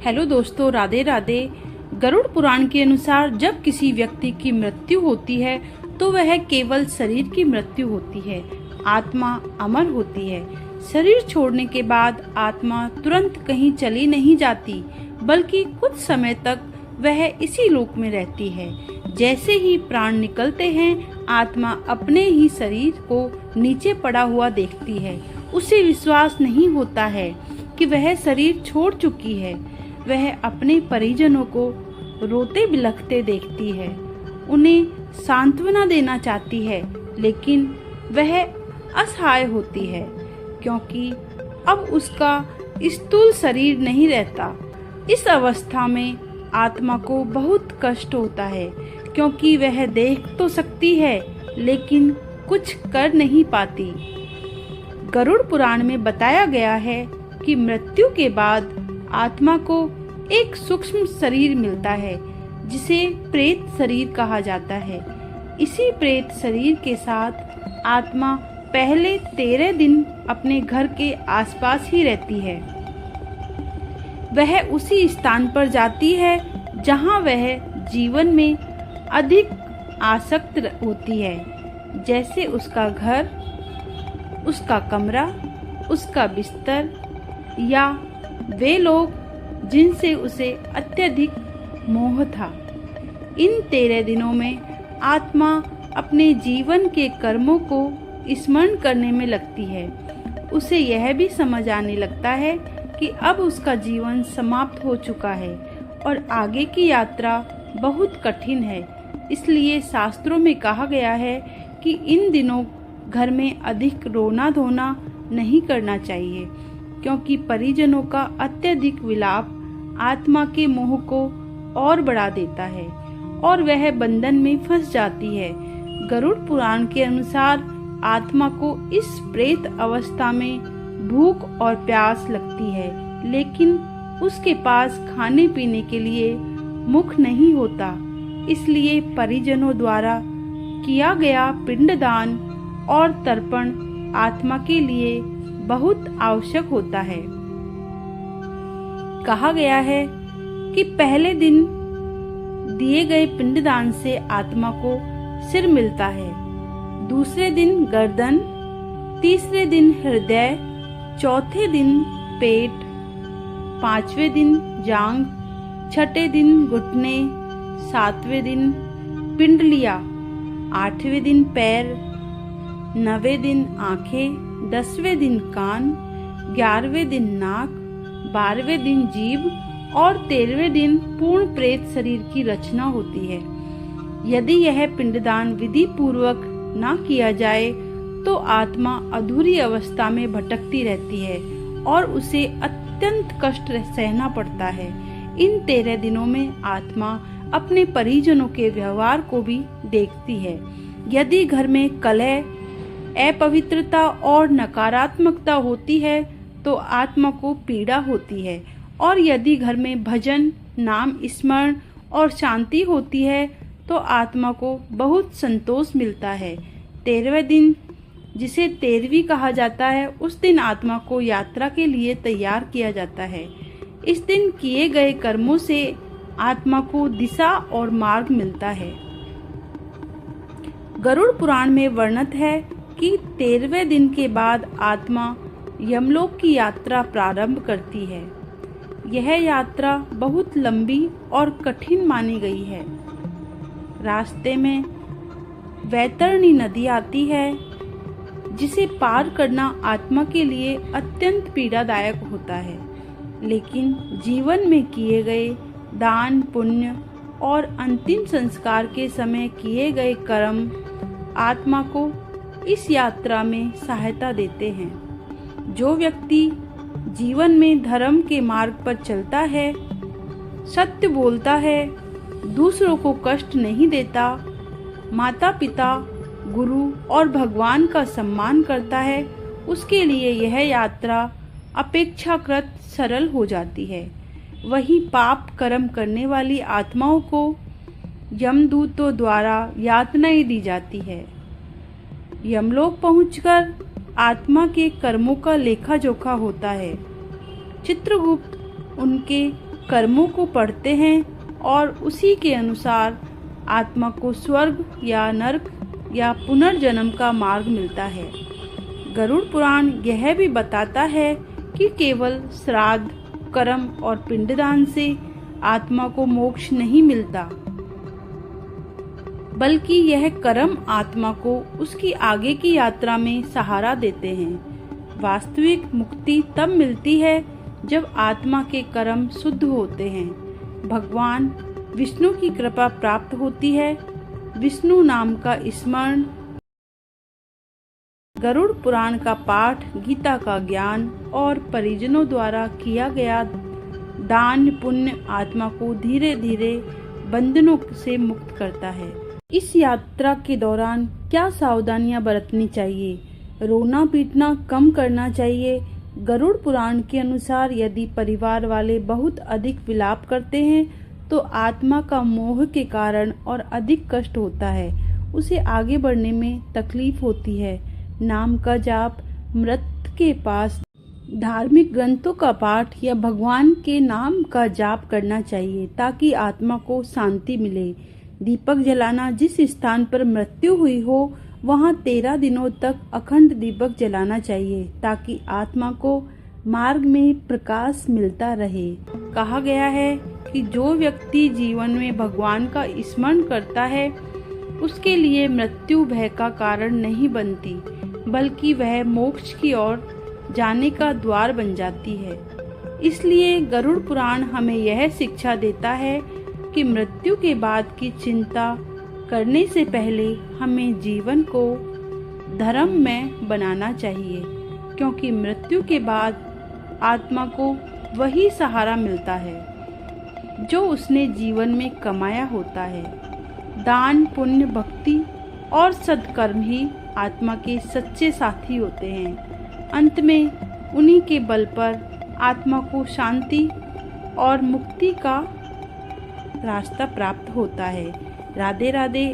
Hello दोस्तों, राधे राधे। गरुड़ पुराण के अनुसार जब किसी व्यक्ति की मृत्यु होती है तो वह केवल शरीर की मृत्यु होती है, आत्मा अमर होती है। शरीर छोड़ने के बाद आत्मा तुरंत कहीं चली नहीं जाती, बल्कि कुछ समय तक वह इसी लोक में रहती है। जैसे ही प्राण निकलते हैं, आत्मा अपने ही शरीर को नीचे पड़ा हुआ देखती है। उसे विश्वास नहीं होता है कि वह शरीर छोड़ चुकी है। वह अपने परिजनों को रोते बिलखते देखती है, उन्हें सांत्वना देना चाहती है, लेकिन वह असहाय होती है क्योंकि अब उसका स्थूल शरीर नहीं रहता। इस अवस्था में आत्मा को बहुत कष्ट होता है क्योंकि वह देख तो सकती है लेकिन कुछ कर नहीं पाती। गरुड़ पुराण में बताया गया है कि मृत्यु के बाद आत्मा को एक सूक्ष्म शरीर मिलता है जिसे प्रेत शरीर कहा जाता है। इसी प्रेत शरीर के साथ आत्मा पहले 13 दिन अपने घर के आसपास ही रहती है। वह उसी स्थान पर जाती है जहां वह जीवन में अधिक आसक्त होती है, जैसे उसका घर, उसका कमरा, उसका बिस्तर या वे लोग जिनसे उसे अत्यधिक मोह था। इन 13 दिनों में आत्मा अपने जीवन के कर्मों को स्मरण करने में लगती है। उसे यह भी समझ आने लगता है कि अब उसका जीवन समाप्त हो चुका है और आगे की यात्रा बहुत कठिन है। इसलिए शास्त्रों में कहा गया है कि इन दिनों घर में अधिक रोना धोना नहीं करना चाहिए, क्योंकि परिजनों का अत्यधिक विलाप आत्मा के मोह को और बढ़ा देता है और वह बंधन में फंस जाती है। गरुड़ पुराण के अनुसार आत्मा को इस प्रेत अवस्था में भूख और प्यास लगती है, लेकिन उसके पास खाने पीने के लिए मुख नहीं होता। इसलिए परिजनों द्वारा किया गया पिंडदान और तर्पण आत्मा के लिए बहुत आवश्यक होता है। कहा गया है कि पहले दिन दिए गए पिंडदान से आत्मा को सिर मिलता है, दूसरे दिन गर्दन, तीसरे दिन हृदय, चौथे दिन पेट, पांचवें दिन जांघ, छठे दिन घुटने, सातवें दिन पिंडलिया, आठवें दिन पैर, 9वें दिन आंखें, 10वें दिन कान, 11वें दिन नाक, 12वें दिन जीभ और 13वें दिन पूर्ण प्रेत शरीर की रचना होती है। यदि यह पिंडदान विधि पूर्वक न किया जाए तो आत्मा अधूरी अवस्था में भटकती रहती है और उसे अत्यंत कष्ट सहना पड़ता है। इन 13 दिनों में आत्मा अपने परिजनों के व्यवहार को भी देखती है। यदि घर में कलह, अपवित्रता और नकारात्मकता होती है तो आत्मा को पीड़ा होती है, और यदि घर में भजन, नाम स्मरण और शांति होती है तो आत्मा को बहुत संतोष मिलता है। 13वें दिन, जिसे 13वीं कहा जाता है, उस दिन आत्मा को यात्रा के लिए तैयार किया जाता है। इस दिन किए गए कर्मों से आत्मा को दिशा और मार्ग मिलता है। गरुड़ पुराण में वर्णित है कि 13वें दिन के बाद आत्मा यमलोक की यात्रा प्रारंभ करती है। यह यात्रा बहुत लंबी और कठिन मानी गई है। रास्ते में वैतरणी नदी आती है, जिसे पार करना आत्मा के लिए अत्यंत पीड़ादायक होता है, लेकिन जीवन में किए गए दान, पुण्य और अंतिम संस्कार के समय किए गए कर्म आत्मा को इस यात्रा में सहायता देते हैं। जो व्यक्ति जीवन में धर्म के मार्ग पर चलता है, सत्य बोलता है, दूसरों को कष्ट नहीं देता, माता पिता, गुरु और भगवान का सम्मान करता है, उसके लिए यह यात्रा अपेक्षाकृत सरल हो जाती है। वहीं पाप कर्म करने वाली आत्माओं को यमदूतों द्वारा यातनाएं दी जाती है। यमलोक पहुंचकर आत्मा के कर्मों का लेखा जोखा होता है। चित्रगुप्त उनके कर्मों को पढ़ते हैं और उसी के अनुसार आत्मा को स्वर्ग या नरक या पुनर्जन्म का मार्ग मिलता है। गरुड़ पुराण यह भी बताता है कि केवल श्राद्ध, कर्म और पिंडदान से आत्मा को मोक्ष नहीं मिलता, बल्कि यह कर्म आत्मा को उसकी आगे की यात्रा में सहारा देते हैं। वास्तविक मुक्ति तब मिलती है जब आत्मा के कर्म शुद्ध होते हैं, भगवान विष्णु की कृपा प्राप्त होती है, विष्णु नाम का स्मरण, गरुड़ पुराण का पाठ, गीता का ज्ञान और परिजनों द्वारा किया गया दान पुण्य आत्मा को धीरे धीरे बंधनों से मुक्त करता है। इस यात्रा के दौरान क्या सावधानियां बरतनी चाहिए? रोना पीटना कम करना चाहिए। गरुड़ पुराण के अनुसार यदि परिवार वाले बहुत अधिक विलाप करते हैं तो आत्मा का मोह के कारण और अधिक कष्ट होता है, उसे आगे बढ़ने में तकलीफ होती है। नाम का जाप, मृत के पास धार्मिक ग्रंथों का पाठ या भगवान के नाम का जाप करना चाहिए ताकि आत्मा को शांति मिले। दीपक जलाना, जिस स्थान पर मृत्यु हुई हो वहां 13 दिनों तक अखंड दीपक जलाना चाहिए ताकि आत्मा को मार्ग में प्रकाश मिलता रहे। कहा गया है कि जो व्यक्ति जीवन में भगवान का स्मरण करता है उसके लिए मृत्यु भय का कारण नहीं बनती, बल्कि वह मोक्ष की ओर जाने का द्वार बन जाती है। इसलिए गरुड़ पुराण हमें यह शिक्षा देता है कि मृत्यु के बाद की चिंता करने से पहले हमें जीवन को धर्म में बनाना चाहिए, क्योंकि मृत्यु के बाद आत्मा को वही सहारा मिलता है जो उसने जीवन में कमाया होता है। दान, पुण्य, भक्ति और सत्कर्म ही आत्मा के सच्चे साथी होते हैं। अंत में उन्हीं के बल पर आत्मा को शांति और मुक्ति का रास्ता प्राप्त होता है। राधे राधे।